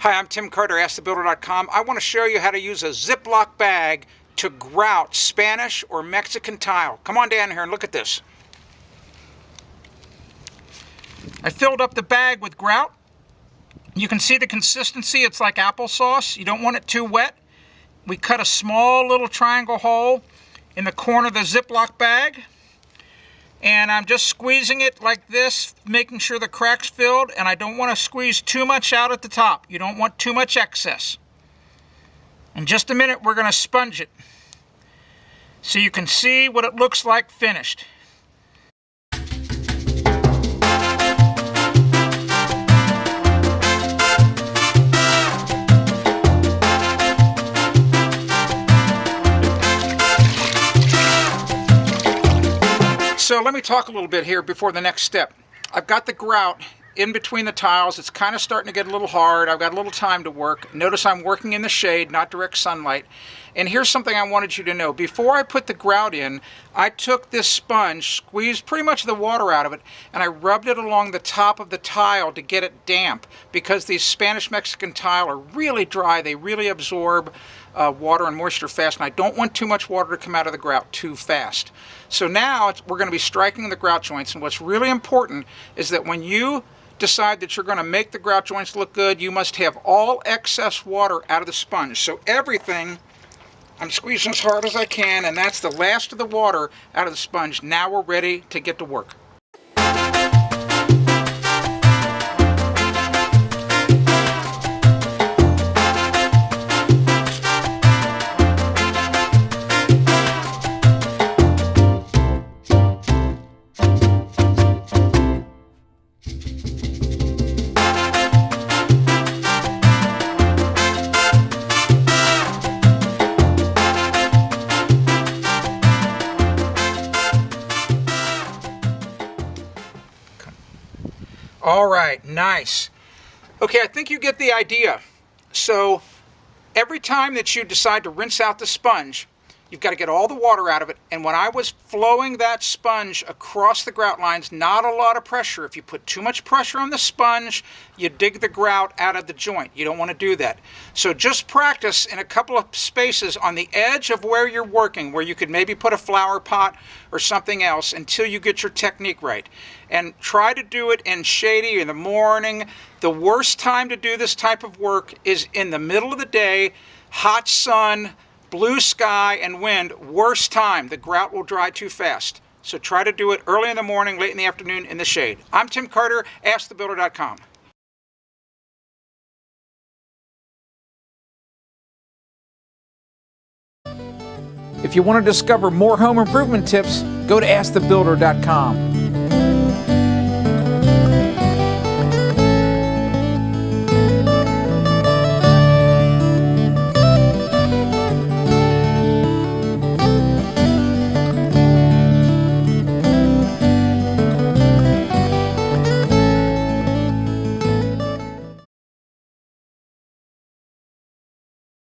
Hi, I'm Tim Carter, AskTheBuilder.com. I want to show you how to use a Ziploc bag to grout Spanish or Mexican tile. Come on down here and look at this. I filled up the bag with grout. You can see the consistency. It's like applesauce. You don't want it too wet. We cut a small little triangle hole in the corner of the Ziploc bag. And I'm just squeezing it like this, making sure the crack's filled, and I don't want to squeeze too much out at the top. You don't want too much excess. In just a minute, we're going to sponge it so you can see what it looks like finished. So let me talk a little bit here before the next step. I've got the grout in between the tiles. It's kind of starting to get a little hard. I've got a little time to work. Notice I'm working in the shade, not direct sunlight. And here's something I wanted you to know. Before I put the grout in, I took this sponge, squeezed pretty much the water out of it, and I rubbed it along the top of the tile to get it damp, because these Spanish-Mexican tile are really dry. They really absorb water and moisture fast, and I don't want too much water to come out of the grout too fast. So now we're going to be striking the grout joints, and what's really important is that when you decide that you're going to make the grout joints look good, you must have all excess water out of the sponge. So everything, I'm squeezing as hard as I can, and that's the last of the water out of the sponge. Now we're ready to get to work. All right, nice. Okay, I think you get the idea. So every time that you decide to rinse out the sponge, you've got to get all the water out of it. And when I was flowing that sponge across the grout lines, not a lot of pressure. If you put too much pressure on the sponge, you dig the grout out of the joint. You don't want to do that. So just practice in a couple of spaces on the edge of where you're working, where you could maybe put a flower pot or something else until you get your technique right. And try to do it in shady in the morning. The worst time to do this type of work is in the middle of the day, hot sun, blue sky and wind. Worst time. The grout will dry too fast. So try to do it early in the morning, late in the afternoon in the shade. I'm Tim Carter, AskTheBuilder.com. If you want to discover more home improvement tips, go to AskTheBuilder.com.